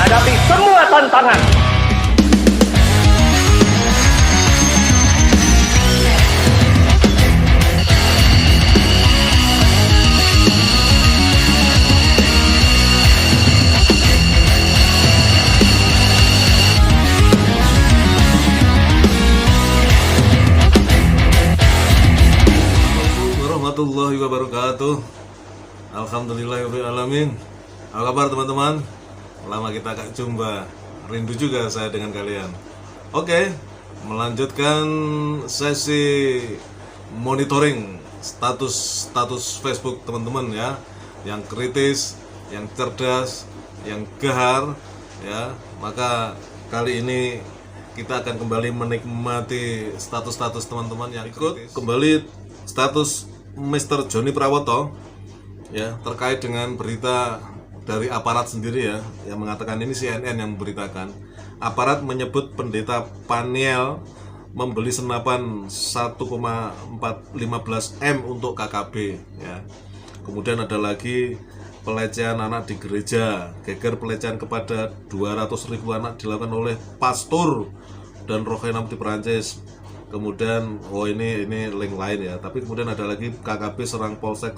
menghadapi semua tantangan. Warahmatullahi wabarakatuh. Alhamdulillahirrahmanirrahim. Apa kabar teman-teman? Lama kita gak jumpa. Rindu juga saya dengan kalian. Oke, melanjutkan sesi monitoring status Facebook teman-teman ya, yang kritis, yang cerdas, yang gahar ya. Maka kali ini kita akan kembali menikmati status-status teman-teman yang ikut. Kembali status Mr. Joni Prawoto ya, terkait dengan berita dari aparat sendiri ya, yang mengatakan, ini CNN yang memberitakan, aparat menyebut pendeta Paniel membeli senapan 1,415 M untuk KKB ya. Kemudian ada lagi pelecehan anak di gereja, geger pelecehan kepada 200.000 anak dilakukan oleh pastor dan rohaniam di Perancis. Kemudian ini link lain ya, tapi kemudian ada lagi KKB serang Polsek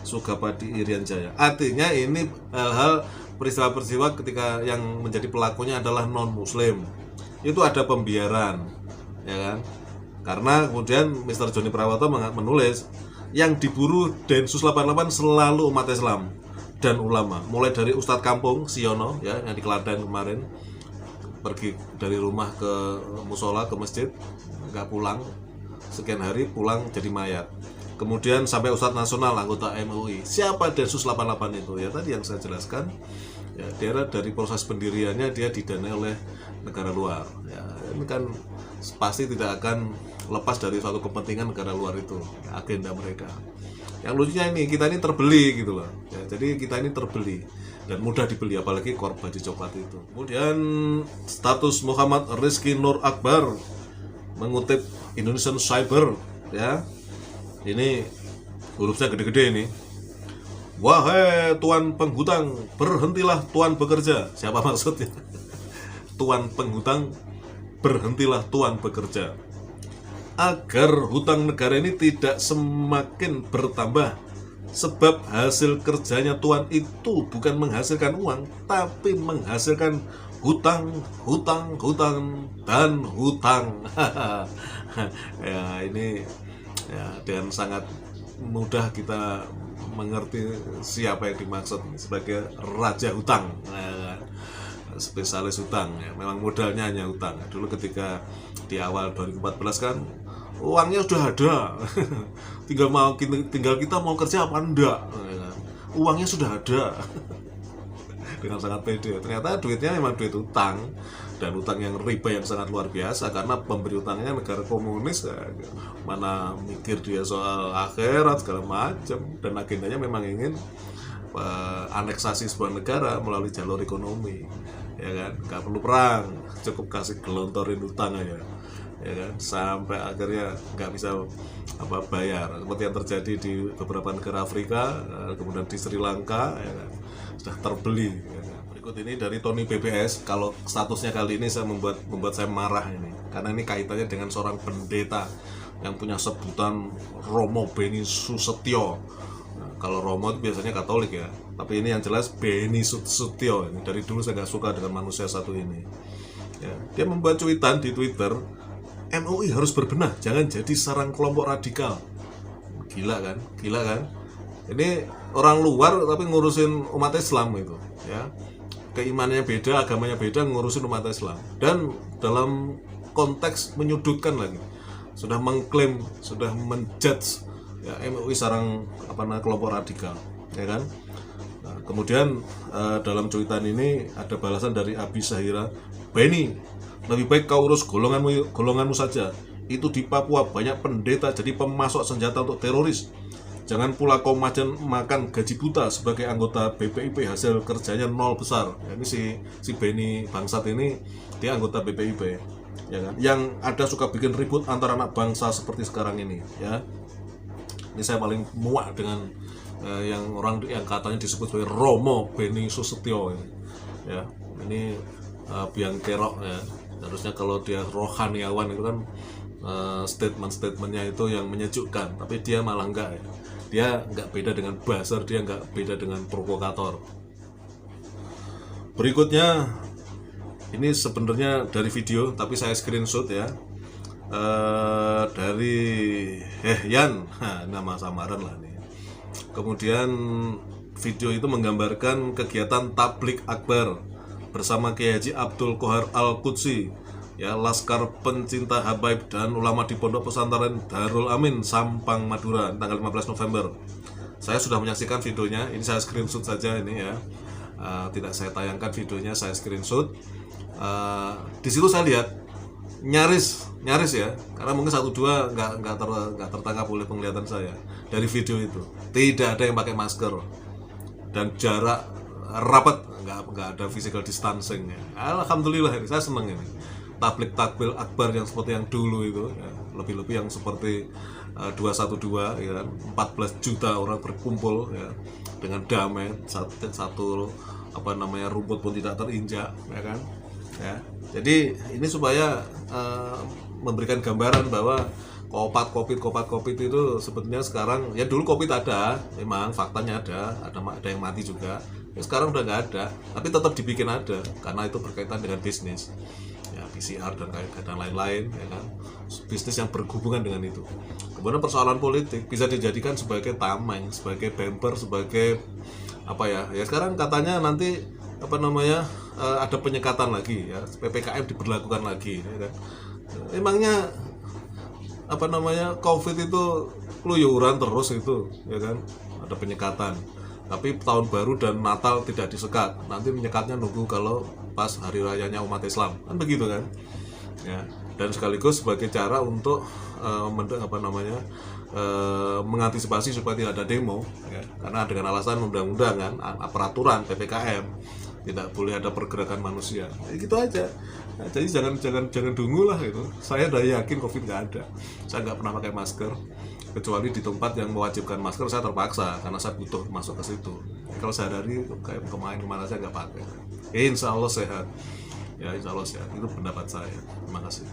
Sukapadi Irian Jaya. Artinya ini hal-hal peristiwa-peristiwa ketika yang menjadi pelakunya adalah non muslim, itu ada pembiaran ya kan. Karena kemudian Mr. Joni Prawoto menulis yang diburu Densus 88 selalu umat Islam dan ulama, mulai dari Ustadz Kampung Siono ya, yang di Klaten kemarin, pergi dari rumah ke musola, ke masjid, nggak pulang, sekian hari pulang jadi mayat. Kemudian sampai Ustadz Nasional, anggota MUI. Siapa Densus 88 itu? Ya tadi yang saya jelaskan ya, dia dari proses pendiriannya dia didanai oleh negara luar ya. Ini kan pasti tidak akan lepas dari suatu kepentingan negara luar itu, agenda mereka. Yang lucunya ini, kita ini terbeli gitu loh ya, jadi kita ini terbeli dan mudah dibeli, apalagi korban dicopot itu. Kemudian status Muhammad Rizky Nur Akbar mengutip Indonesian Cyber ya, ini hurufnya gede-gede ini. Wahai tuan penghutang, berhentilah tuan bekerja. Siapa maksudnya? Tuan penghutang, berhentilah tuan bekerja, agar hutang negara ini tidak semakin bertambah. Sebab hasil kerjanya tuan itu bukan menghasilkan uang, tapi menghasilkan hutang, dan hutang. Ya ini ya, dengan sangat mudah kita mengerti siapa yang dimaksud sebagai raja hutang, ya, spesialis hutang ya. Memang modalnya hanya hutang. Dulu ketika di awal 2014 kan uangnya sudah ada, tinggal kita mau kerja apa enggak, uangnya sudah ada. Dengan sangat pede. Ternyata duitnya memang duit utang, dan utang yang riba yang sangat luar biasa, karena pemberi utangnya negara komunis ya. Mana mikir dia soal akhirat segala macam, dan agendanya memang ingin aneksasi sebuah negara melalui jalur ekonomi ya kan. Gak perlu perang, cukup kasih gelontorin utang aja ya kan, sampai akhirnya nggak bisa bayar, seperti yang terjadi di beberapa negara Afrika, kemudian di Sri Lanka ya kan, sudah terbeli ya kan. Berikut ini dari Tony BBS. Kalau statusnya kali ini saya membuat saya marah ini, karena ini kaitannya dengan seorang pendeta yang punya sebutan Romo Beni Susetio. Nah, kalau Romo itu biasanya Katolik ya, tapi ini yang jelas Beni Susetio. Ini dari dulu saya nggak suka dengan manusia satu ini ya. Dia membuat cuitan di Twitter, MUI harus berbenah, jangan jadi sarang kelompok radikal. Gila kan? Ini orang luar tapi ngurusin umat Islam itu ya. Keimanannya beda, agamanya beda, ngurusin umat Islam. Dan dalam konteks menyudutkan lagi. Sudah mengklaim, sudah menjudge ya, MUI sarang kelompok radikal, ya kan? Nah, kemudian dalam cuitan ini ada balasan dari Abi Sahira, Beni, lebih baik kau urus golonganmu saja. Itu di Papua banyak pendeta jadi pemasok senjata untuk teroris. Jangan pula kau makan gaji buta sebagai anggota BPIP, hasil kerjanya nol besar. Ya, ini si Beni Bangsat ini, dia anggota BPIP ya kan, yang ada suka bikin ribut antara anak bangsa seperti sekarang ini ya. Ini saya paling muak dengan yang katanya disebut sebagai Romo Beni Susetio ini. ya. Ini biang kerok ya. Harusnya kalau dia rohaniawan itu kan statement-statementnya itu yang menyejukkan, tapi dia malah enggak ya. Dia enggak beda dengan buzzer, dia enggak beda dengan provokator. Berikutnya ini sebenarnya dari video, tapi saya screenshot ya. Dari Yan, nama samaran lah nih. Kemudian video itu menggambarkan kegiatan tablik akbar bersama Kiai Haji Abdul Qohar Al-Qudsi, ya, Laskar Pencinta Habaib dan ulama di Pondok Pesantren Darul Amin Sampang Madura tanggal 15 November. Saya sudah menyaksikan videonya, ini saya screenshot saja ini ya. Tidak saya tayangkan videonya, saya screenshot. Di situ saya lihat nyaris ya, karena mungkin 1-2 nggak tertangkap oleh penglihatan saya dari video itu. Tidak ada yang pakai masker dan jarak rapat, nggak ada physical distancing ya. Alhamdulillah, ini saya senang ini. Tablik akbar yang seperti yang dulu itu ya, lebih-lebih yang seperti 212 ya kan, 14 juta orang berkumpul ya dengan damai, satu rumput pun tidak terinjak ya kan ya. Jadi ini supaya memberikan gambaran bahwa COVID itu sebetulnya sekarang ya, dulu COVID ada, memang faktanya ada yang mati juga. Ya, sekarang udah nggak ada, tapi tetap dibikin ada karena itu berkaitan dengan bisnis. Ya, PCR dan lain-lain ya kan. Bisnis yang berhubungan dengan itu. Kemudian persoalan politik bisa dijadikan sebagai tameng, sebagai bumper, sebagai ya sekarang katanya nanti ada penyekatan lagi ya, PPKM diberlakukan lagi ya kan. Emangnya COVID itu keluyuran terus itu ya kan, ada penyekatan, tapi tahun baru dan Natal tidak disekat, nanti menyekatnya nunggu kalau pas hari rayanya umat Islam kan, begitu kan ya. Dan sekaligus sebagai cara untuk mengantisipasi supaya tidak ada demo ya, karena dengan alasan undang-undang kan, peraturan PPKM tidak boleh ada pergerakan manusia ya, gitu aja. Nah, jadi jangan dungu lah itu. Saya udah yakin COVID nggak ada. Saya nggak pernah pakai masker kecuali di tempat yang mewajibkan masker, saya terpaksa karena saya butuh masuk ke situ. Kalau sehari-hari kayak kemana saya nggak pakai. Insya Allah sehat ya, insya Allah sehat, itu pendapat saya. Terima kasih.